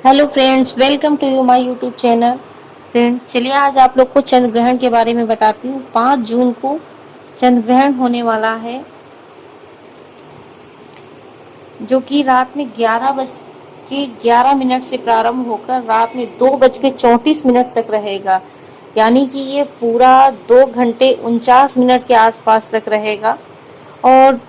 Hello friends, welcome to you my YouTube channel. Friend, चलिए आज आप लोग को चंद्र ग्रहण के बारे में बताती हूँ। 5 जून को चंद्र ग्रहण होने वाला है, जो कि रात में 11 बज के 11 मिनट से प्रारंभ होकर रात में 2 बज के 34 मिनट तक रहेगा। यानी कि ये पूरा 2 घंटे 49 मिनट के आसपास तक रहेगा। और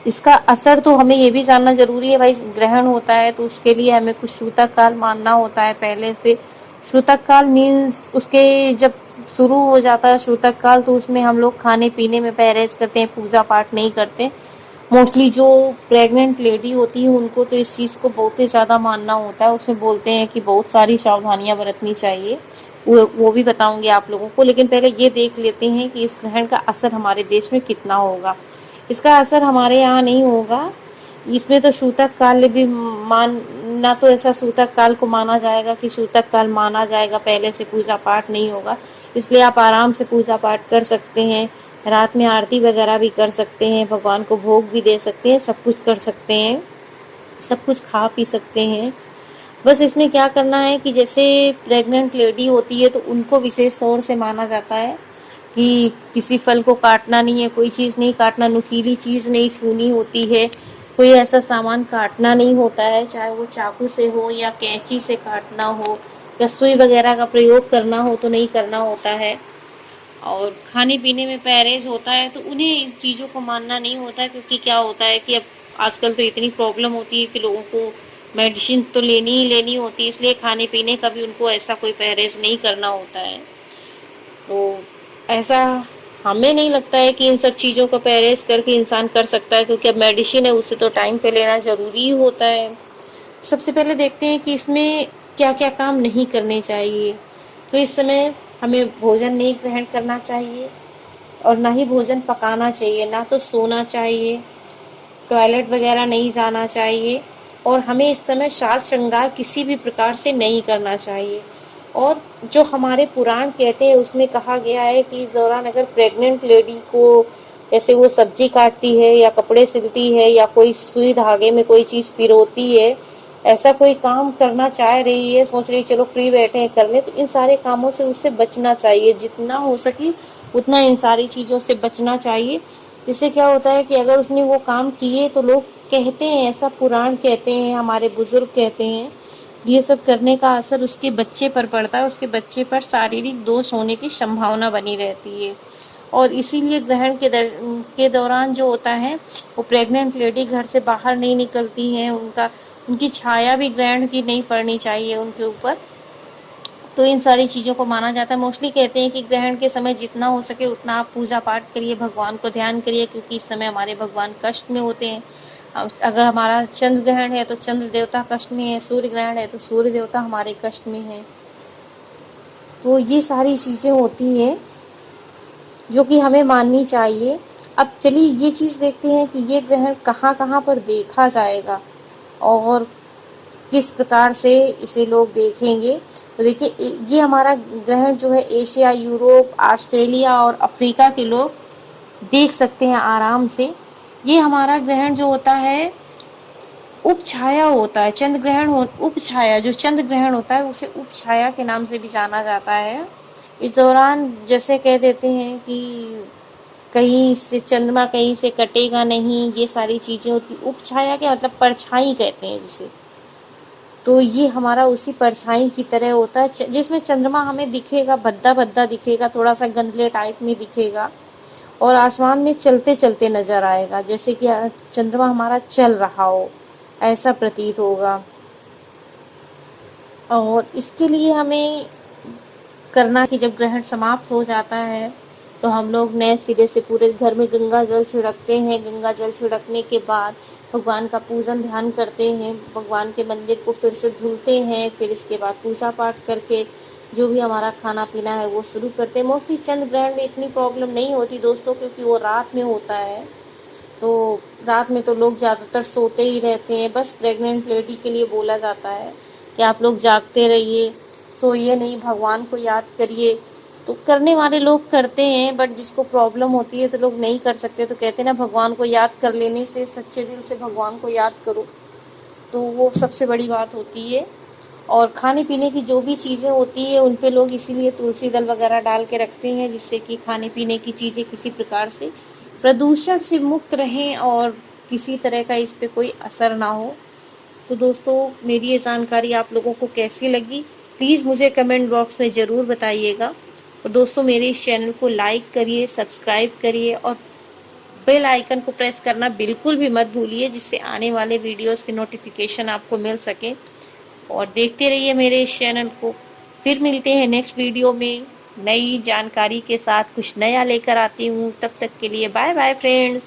इसका असर तो हमें ये भी जानना जरूरी है भाई, ग्रहण होता है तो उसके लिए हमें कुछ सूतक काल मानना होता है पहले से। सूतक काल मीन्स उसके जब शुरू हो जाता है सूतक काल, तो उसमें हम लोग खाने पीने में परहेज करते हैं, पूजा पाठ नहीं करते। मोस्टली जो प्रेग्नेंट लेडी होती है उनको तो इस चीज़ को बहुत ही ज़्यादा मानना होता है। उसमें बोलते हैं कि बहुत सारी सावधानियां बरतनी चाहिए, वो भी बताऊंगी आप लोगों को। लेकिन पहले ये देख लेते हैं कि इस ग्रहण का असर हमारे देश में कितना होगा। इसका असर हमारे यहाँ नहीं होगा। इसमें तो सूतक काल भी मानना, तो ऐसा सूतक काल को माना जाएगा कि सूतक काल माना जाएगा, पहले से पूजा पाठ नहीं होगा। इसलिए आप आराम से पूजा पाठ कर सकते हैं, रात में आरती वगैरह भी कर सकते हैं, भगवान को भोग भी दे सकते हैं, सब कुछ कर सकते हैं, सब कुछ खा पी सकते हैं। बस इसमें क्या करना है कि जैसे प्रेग्नेंट लेडी होती है तो उनको विशेष तौर से माना जाता है कि किसी फल को काटना नहीं है, कोई चीज़ नहीं काटना, नुकीली चीज़ नहीं छूनी होती है, कोई ऐसा सामान काटना नहीं होता है, चाहे वो चाकू से हो या कैंची से काटना हो या सुई वगैरह का प्रयोग करना हो तो नहीं करना होता है। और खाने पीने में परहेज होता है तो उन्हें इस चीज़ों को मानना नहीं होता है, क्योंकि क्या होता है कि अब आजकल तो इतनी प्रॉब्लम होती है कि लोगों को मेडिसिन तो लेनी ही लेनी होती है, इसलिए खाने पीने का भी उनको ऐसा कोई परहेज नहीं करना होता है। तो ऐसा हमें नहीं लगता है कि इन सब चीज़ों का परहेज करके इंसान कर सकता है, क्योंकि अब मेडिसिन है, उससे तो टाइम पे लेना ज़रूरी ही होता है। सबसे पहले देखते हैं कि इसमें क्या क्या काम नहीं करने चाहिए। तो इस समय हमें भोजन नहीं ग्रहण करना चाहिए, और ना ही भोजन पकाना चाहिए, ना तो सोना चाहिए, टॉयलेट वगैरह नहीं जाना चाहिए, और हमें इस समय साज श्रृंगार किसी भी प्रकार से नहीं करना चाहिए। और जो हमारे पुराण कहते हैं उसमें कहा गया है कि इस दौरान अगर प्रेग्नेंट लेडी को, जैसे वो सब्जी काटती है या कपड़े सिलती है या कोई सुई धागे में कोई चीज़ पिरोती है, ऐसा कोई काम करना चाह रही है, सोच रही चलो फ्री बैठे हैं कर लें, तो इन सारे कामों से उससे बचना चाहिए। जितना हो सके उतना इन सारी चीज़ों से बचना चाहिए। इससे क्या होता है कि अगर उसने वो काम किए तो लोग कहते हैं, ऐसा पुराण कहते हैं, हमारे बुजुर्ग कहते हैं, ये सब करने का असर उसके बच्चे पर पड़ता है, उसके बच्चे पर शारीरिक दोष होने की संभावना बनी रहती है। और इसीलिए ग्रहण के दौरान जो होता है, वो प्रेग्नेंट लेडी घर से बाहर नहीं निकलती हैं, उनकी छाया भी ग्रहण की नहीं पड़नी चाहिए उनके ऊपर। तो इन सारी चीज़ों को माना जाता है। मोस्टली कहते हैं कि ग्रहण के समय जितना हो सके उतना आप पूजा पाठ करिए, भगवान को ध्यान करिए, क्योंकि इस समय हमारे भगवान कष्ट में होते हैं। अगर हमारा चंद्र ग्रहण है तो चंद्र देवता कष्ट में है, सूर्य ग्रहण है तो सूर्य देवता हमारे कष्ट में है। तो ये सारी चीज़ें होती हैं जो कि हमें माननी चाहिए। अब चलिए ये चीज़ देखते हैं कि ये ग्रहण कहाँ कहाँ पर देखा जाएगा और किस प्रकार से इसे लोग देखेंगे। तो देखिए, ये हमारा ग्रहण जो है एशिया, यूरोप, ऑस्ट्रेलिया और अफ्रीका के लोग देख सकते हैं आराम से। ये हमारा ग्रहण जो होता है उपछाया होता है, चंद्र ग्रहण उपछाया, जो चंद्र ग्रहण होता है उसे उपछाया के नाम से भी जाना जाता है। इस दौरान जैसे कह देते हैं कि कहीं से चंद्रमा कहीं से कटेगा नहीं, ये सारी चीज़ें होती। उपछाया के मतलब परछाई कहते हैं जिसे। तो ये हमारा उसी परछाई की तरह होता है, जिसमें चंद्रमा हमें दिखेगा, भद्दा भद्दा दिखेगा, थोड़ा सा गंदले टाइप में दिखेगा, और आसमान में चलते चलते नजर आएगा, जैसे कि चंद्रमा हमारा चल रहा हो, ऐसा प्रतीत होगा। और इसके लिए हमें करना कि जब ग्रहण समाप्त हो जाता है तो हम लोग नए सिरे से पूरे घर में गंगा जल छिड़कते हैं। गंगा जल छिड़कने के बाद भगवान का पूजन ध्यान करते हैं, भगवान के मंदिर को फिर से धुलते हैं, फिर इसके बाद पूजा पाठ करके जो भी हमारा खाना पीना है वो शुरू करते हैं। मोस्टली चंद्र ग्रहण में इतनी प्रॉब्लम नहीं होती दोस्तों, क्योंकि वो रात में होता है, तो रात में तो लोग ज़्यादातर सोते ही रहते हैं। बस प्रेग्नेंट लेडी के लिए बोला जाता है कि आप लोग जागते रहिए, सोइए नहीं, भगवान को याद करिए। तो करने वाले लोग करते हैं, बट जिसको प्रॉब्लम होती है तो लोग नहीं कर सकते। तो कहते हैं ना, भगवान को याद कर लेने से, सच्चे दिल से भगवान को याद करो, तो वो सबसे बड़ी बात होती है। और खाने पीने की जो भी चीज़ें होती है उन पे लोग इसीलिए तुलसी दल वगैरह डाल के रखते हैं, जिससे कि खाने पीने की चीज़ें किसी प्रकार से प्रदूषण से मुक्त रहें और किसी तरह का इस पे कोई असर ना हो। तो दोस्तों, मेरी ये जानकारी आप लोगों को कैसी लगी, प्लीज़ मुझे कमेंट बॉक्स में ज़रूर बताइएगा। और दोस्तों, मेरे इस चैनल को लाइक करिए, सब्सक्राइब करिए और बेल आइकन को प्रेस करना बिल्कुल भी मत भूलिए, जिससे आने वाले वीडियोस के नोटिफिकेशन आपको मिल सके। और देखते रहिए मेरे इस चैनल को। फिर मिलते हैं नेक्स्ट वीडियो में नई जानकारी के साथ, कुछ नया लेकर आती हूँ। तब तक के लिए बाय बाय फ्रेंड्स।